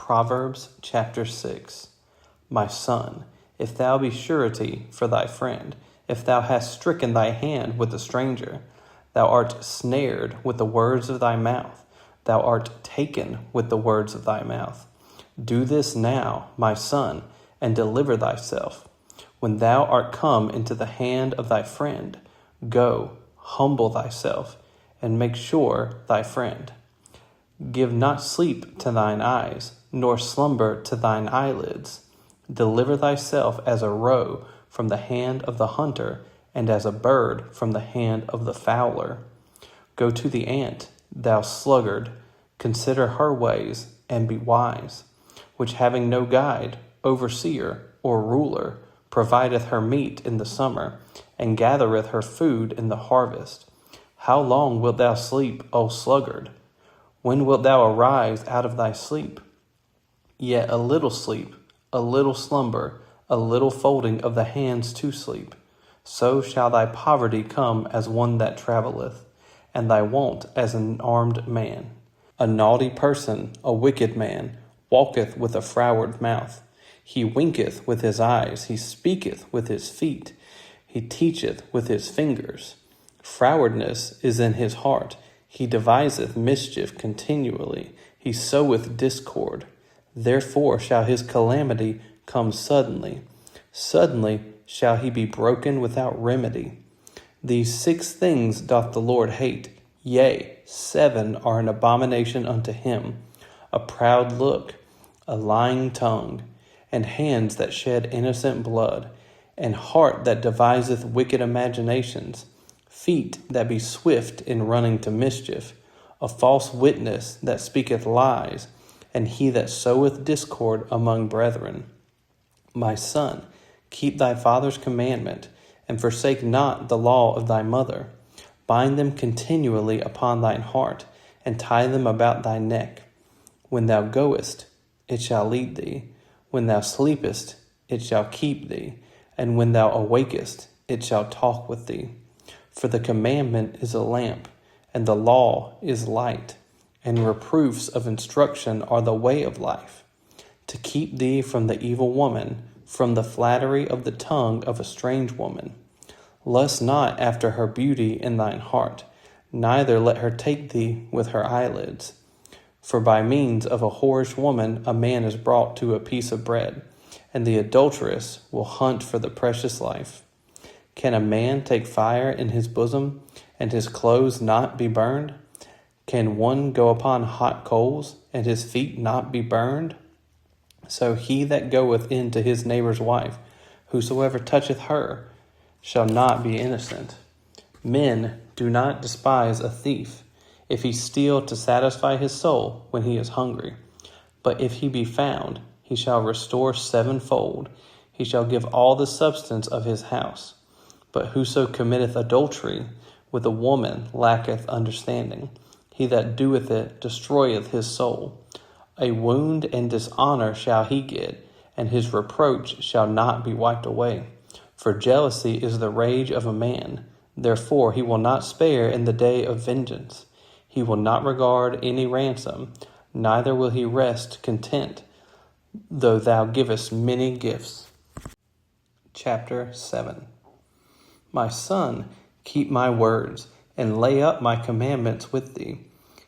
Proverbs chapter 6. My son, if thou be surety for thy friend, if thou hast stricken thy hand with a stranger, thou art snared with the words of thy mouth, thou art taken with the words of thy mouth. Do this now, my son, and deliver thyself. When thou art come into the hand of thy friend, go, humble thyself, and make sure thy friend. Give not sleep to thine eyes, nor slumber to thine eyelids. Deliver thyself as a roe from the hand of the hunter, and as a bird from the hand of the fowler. Go to the ant, thou sluggard, consider her ways, and be wise, which having no guide, overseer, or ruler, provideth her meat in the summer, and gathereth her food in the harvest. How long wilt thou sleep, O sluggard? When wilt thou arise out of thy sleep? Yet a little sleep, a little slumber, a little folding of the hands to sleep. So shall thy poverty come as one that travelleth, and thy want as an armed man. A naughty person, a wicked man, walketh with a froward mouth. He winketh with his eyes, he speaketh with his feet, he teacheth with his fingers. Frowardness is in his heart, he deviseth mischief continually, he soweth discord. Therefore shall his calamity come suddenly. Suddenly shall he be broken without remedy. These 6 things doth the Lord hate, yea, 7 are an abomination unto him: a proud look, a lying tongue, and hands that shed innocent blood, and heart that deviseth wicked imaginations, feet that be swift in running to mischief, a false witness that speaketh lies, and he that soweth discord among brethren. My son, keep thy father's commandment, and forsake not the law of thy mother. Bind them continually upon thine heart, and tie them about thy neck. When thou goest, it shall lead thee. When thou sleepest, it shall keep thee. And when thou awakest, it shall talk with thee. For the commandment is a lamp, and the law is light, and reproofs of instruction are the way of life, to keep thee from the evil woman, from the flattery of the tongue of a strange woman. Lust not after her beauty in thine heart, neither let her take thee with her eyelids. For by means of a whorish woman a man is brought to a piece of bread, and the adulteress will hunt for the precious life. Can a man take fire in his bosom, and his clothes not be burned? Can one go upon hot coals, and his feet not be burned? So he that goeth in to his neighbor's wife, whosoever toucheth her, shall not be innocent. Men, do not despise a thief, if he steal to satisfy his soul when he is hungry. But if he be found, he shall restore 7-fold. He shall give all the substance of his house. But whoso committeth adultery with a woman lacketh understanding. He that doeth it destroyeth his soul. A wound and dishonor shall he get, and his reproach shall not be wiped away. For jealousy is the rage of a man. Therefore he will not spare in the day of vengeance. He will not regard any ransom, neither will he rest content, though thou givest many gifts. Chapter 7. My son, keep my words, and lay up my commandments with thee.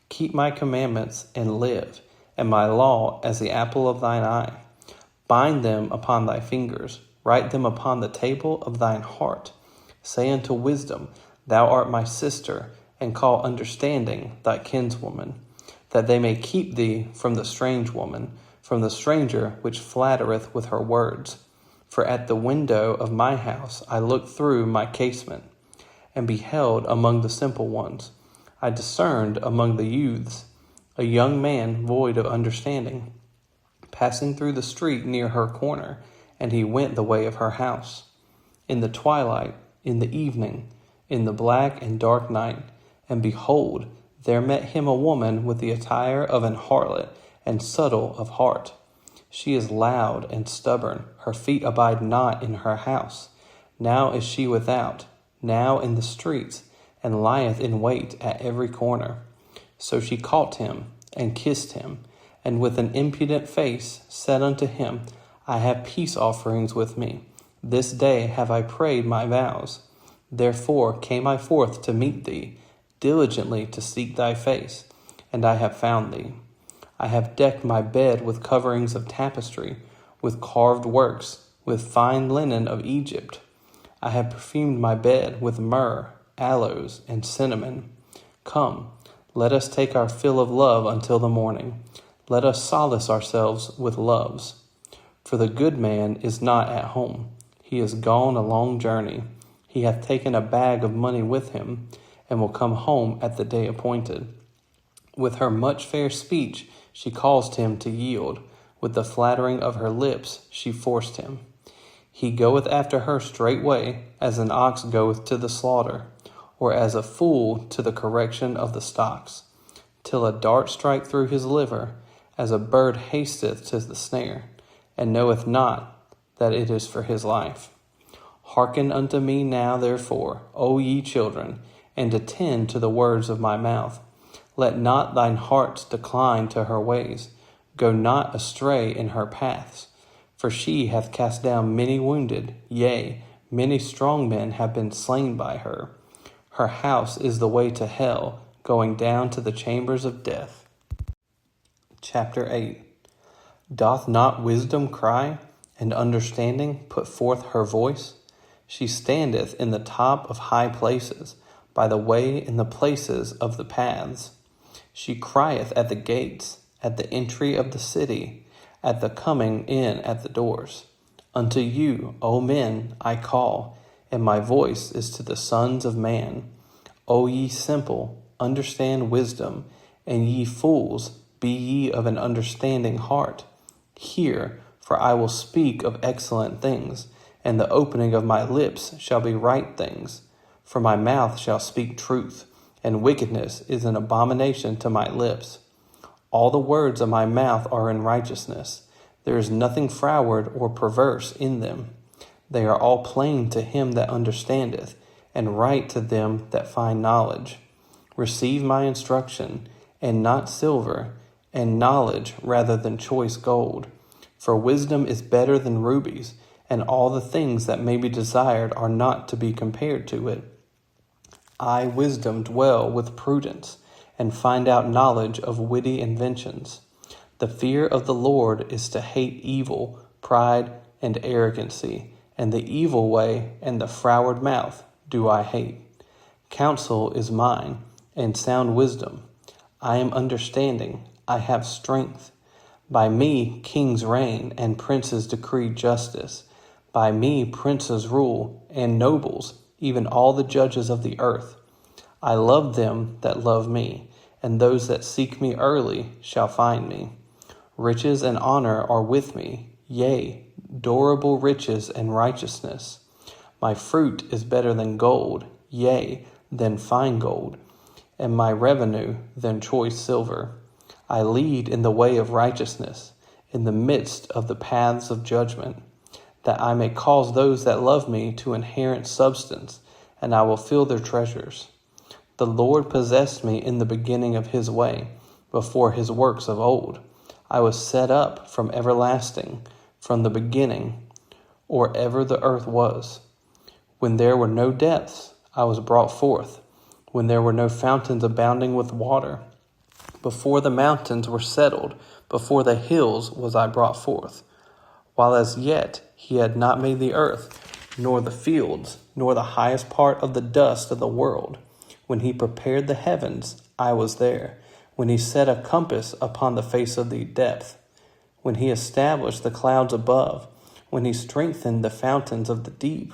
Keep my commandments and live, and my law as the apple of thine eye. Bind them upon thy fingers, write them upon the table of thine heart. Say unto wisdom, thou art my sister, and call understanding thy kinswoman, that they may keep thee from the strange woman, from the stranger which flattereth with her words. For at the window of my house I looked through my casement, and beheld among the simple ones. I discerned among the youths a young man void of understanding, passing through the street near her corner, and he went the way of her house. In the twilight, in the evening, in the black and dark night, and behold, there met him a woman with the attire of an harlot, and subtle of heart. She is loud and stubborn, her feet abide not in her house. Now is she without, now in the streets, and lieth in wait at every corner. So she caught him, and kissed him, and with an impudent face said unto him, I have peace offerings with me. This day have I prayed my vows. Therefore came I forth to meet thee, diligently to seek thy face, and I have found thee. I have decked my bed with coverings of tapestry, with carved works, with fine linen of Egypt. I have perfumed my bed with myrrh, aloes, and cinnamon. Come, let us take our fill of love until the morning. Let us solace ourselves with loves. For the good man is not at home. He is gone a long journey. He hath taken a bag of money with him, and will come home at the day appointed. With her much fair speech she caused him to yield. With the flattering of her lips she forced him. He goeth after her straightway, as an ox goeth to the slaughter, or as a fool to the correction of the stocks, till a dart strike through his liver, as a bird hasteth to the snare, and knoweth not that it is for his life. Hearken unto me now, therefore, O ye children, and attend to the words of my mouth. Let not thine hearts decline to her ways. Go not astray in her paths. For she hath cast down many wounded, yea, many strong men have been slain by her. Her house is the way to hell, going down to the chambers of death. Chapter 8. Doth not wisdom cry, and understanding put forth her voice? She standeth in the top of high places, by the way in the places of the paths. She crieth at the gates, at the entry of the city, at the coming in at the doors. Unto you, O men, I call, and my voice is to the sons of man. O ye simple, understand wisdom, and ye fools, be ye of an understanding heart. Hear, for I will speak of excellent things, and the opening of my lips shall be right things. For my mouth shall speak truth, and wickedness is an abomination to my lips. All the words of my mouth are in righteousness. There is nothing froward or perverse in them. They are all plain to him that understandeth, and right to them that find knowledge. Receive my instruction, and not silver, and knowledge rather than choice gold. For wisdom is better than rubies, and all the things that may be desired are not to be compared to it. I, wisdom, dwell with prudence, and find out knowledge of witty inventions. The fear of the Lord is to hate evil, pride, and arrogancy, and the evil way and the froward mouth do I hate. Counsel is mine, and sound wisdom. I am understanding, I have strength. By me kings reign, and princes decree justice. By me princes rule, and nobles, even all the judges of the earth. I love them that love me, and those that seek me early shall find me. Riches and honor are with me, yea, durable riches and righteousness. My fruit is better than gold, yea, than fine gold, and my revenue than choice silver. I lead in the way of righteousness, in the midst of the paths of judgment, that I may cause those that love me to inherit substance, and I will fill their treasures. The Lord possessed me in the beginning of his way, before his works of old. I was set up from everlasting, from the beginning, or ever the earth was. When there were no depths, I was brought forth, when there were no fountains abounding with water. Before the mountains were settled, before the hills was I brought forth. While as yet he had not made the earth, nor the fields, nor the highest part of the dust of the world. When he prepared the heavens, I was there. When he set a compass upon the face of the depth. When he established the clouds above. When he strengthened the fountains of the deep.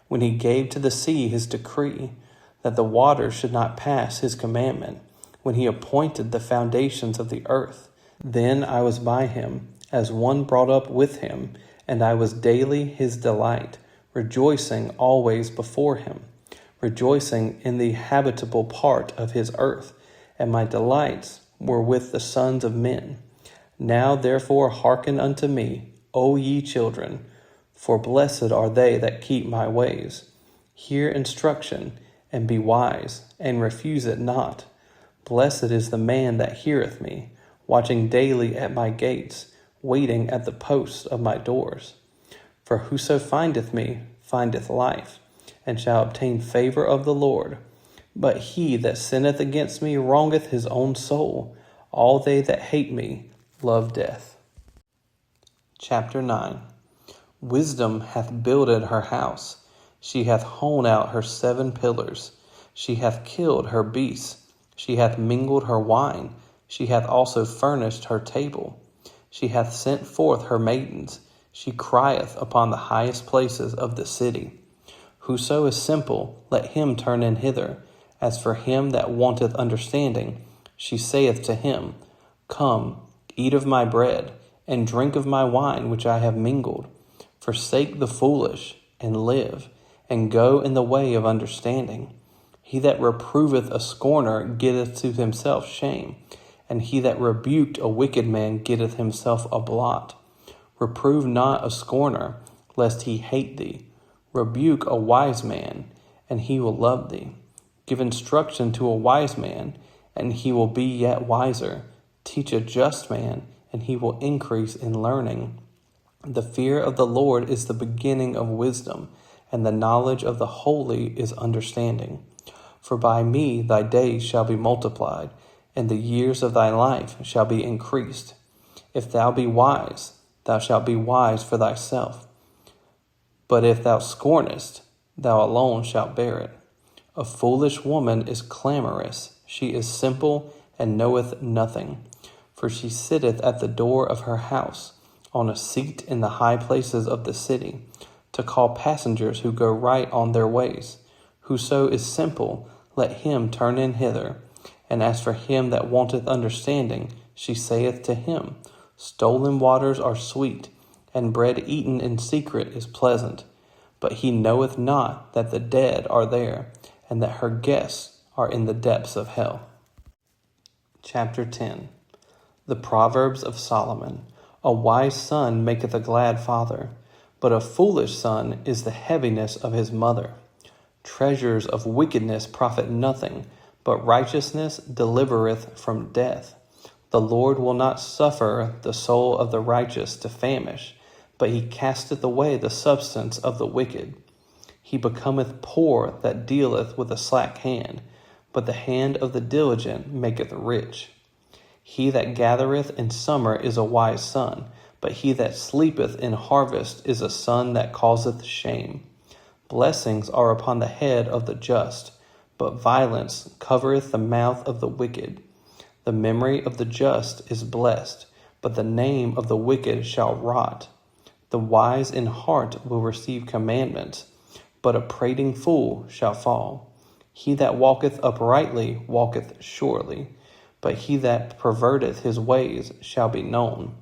When he gave to the sea his decree, that the waters should not pass his commandment. When he appointed the foundations of the earth. Then I was by him, as one brought up with him, and I was daily his delight, rejoicing always before him, rejoicing in the habitable part of his earth, and my delights were with the sons of men. Now therefore hearken unto me, O ye children, for blessed are they that keep my ways. Hear instruction, and be wise, and refuse it not. Blessed is the man that heareth me. watching daily at my gates, waiting at the posts of my doors. For whoso findeth me findeth life, and shall obtain favor of the Lord. But he that sinneth against me wrongeth his own soul. All they that hate me love death. Chapter 9. Wisdom hath builded her house. She hath hewn out her 7 pillars. She hath killed her beasts. She hath mingled her wine. She hath also furnished her table. She hath sent forth her maidens. She crieth upon the highest places of the city. Whoso is simple, let him turn in hither. As for him that wanteth understanding, she saith to him, Come, eat of my bread, and drink of my wine which I have mingled. Forsake the foolish, and live, and go in the way of understanding. He that reproveth a scorner getteth to himself shame, and he that rebuked a wicked man getteth himself a blot. Reprove not a scorner, lest he hate thee. Rebuke a wise man, and he will love thee. Give instruction to a wise man, and he will be yet wiser. Teach a just man, and he will increase in learning. The fear of the Lord is the beginning of wisdom, and the knowledge of the holy is understanding. For by me thy days shall be multiplied, and the years of thy life shall be increased. If thou be wise, thou shalt be wise for thyself. But if thou scornest, thou alone shalt bear it. A foolish woman is clamorous. She is simple and knoweth nothing. For she sitteth at the door of her house, on a seat in the high places of the city, to call passengers who go right on their ways. Whoso is simple, let him turn in hither. And as for him that wanteth understanding, she saith to him, Stolen waters are sweet, and bread eaten in secret is pleasant. But he knoweth not that the dead are there, and that her guests are in the depths of hell. Chapter 10. The Proverbs of Solomon. A wise son maketh a glad father, but a foolish son is the heaviness of his mother. Treasures of wickedness profit nothing, but righteousness delivereth from death. The Lord will not suffer the soul of the righteous to famish, but he casteth away the substance of the wicked. He becometh poor that dealeth with a slack hand, but the hand of the diligent maketh rich. He that gathereth in summer is a wise son, but he that sleepeth in harvest is a son that causeth shame. Blessings are upon the head of the just, but violence covereth the mouth of the wicked. The memory of the just is blessed, but the name of the wicked shall rot. The wise in heart will receive commandments, but a prating fool shall fall. He that walketh uprightly walketh surely, but he that perverteth his ways shall be known.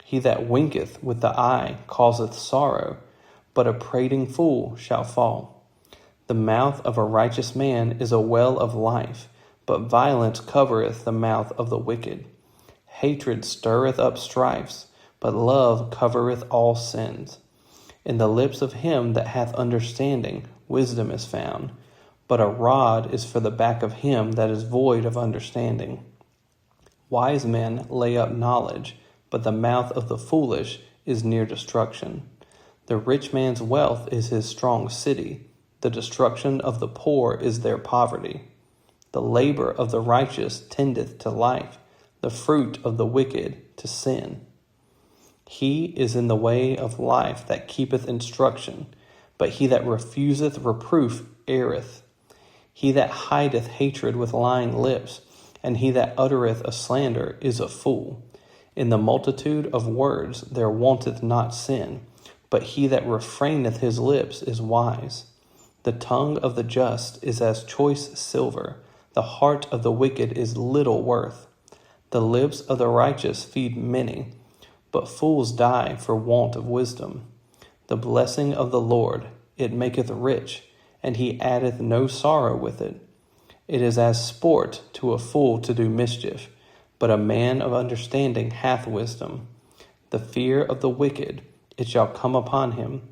He that winketh with the eye causeth sorrow, but a prating fool shall fall. The mouth of a righteous man is a well of life, but violence covereth the mouth of the wicked. Hatred stirreth up strifes, but love covereth all sins. In the lips of him that hath understanding wisdom is found, but a rod is for the back of him that is void of understanding. Wise men lay up knowledge, but the mouth of the foolish is near destruction. The rich man's wealth is his strong city. The destruction of the poor is their poverty. The labor of the righteous tendeth to life, the fruit of the wicked to sin. He is in the way of life that keepeth instruction, but he that refuseth reproof erreth. He that hideth hatred with lying lips, and he that uttereth a slander is a fool. In the multitude of words there wanteth not sin, but he that refraineth his lips is wise. The tongue of the just is as choice silver, the heart of the wicked is little worth. The lips of the righteous feed many, but fools die for want of wisdom. The blessing of the Lord, it maketh rich, and he addeth no sorrow with it. It is as sport to a fool to do mischief, but a man of understanding hath wisdom. The fear of the wicked, it shall come upon him,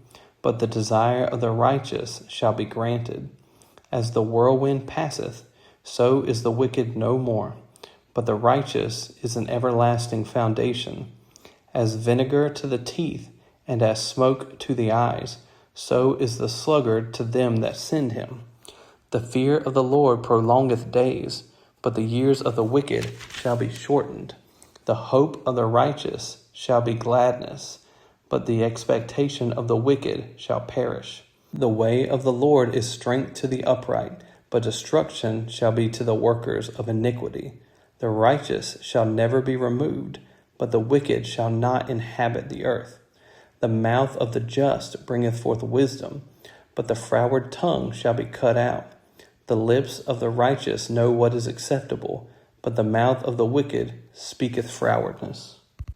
but the desire of the righteous shall be granted. As the whirlwind passeth, so is the wicked no more, but the righteous is an everlasting foundation. As vinegar to the teeth, and as smoke to the eyes, so is the sluggard to them that send him. The fear of the Lord prolongeth days, but the years of the wicked shall be shortened. The hope of the righteous shall be gladness, but the expectation of the wicked shall perish. The way of the Lord is strength to the upright, but destruction shall be to the workers of iniquity. The righteous shall never be removed, but the wicked shall not inhabit the earth. The mouth of the just bringeth forth wisdom, but the froward tongue shall be cut out. The lips of the righteous know what is acceptable, but the mouth of the wicked speaketh frowardness.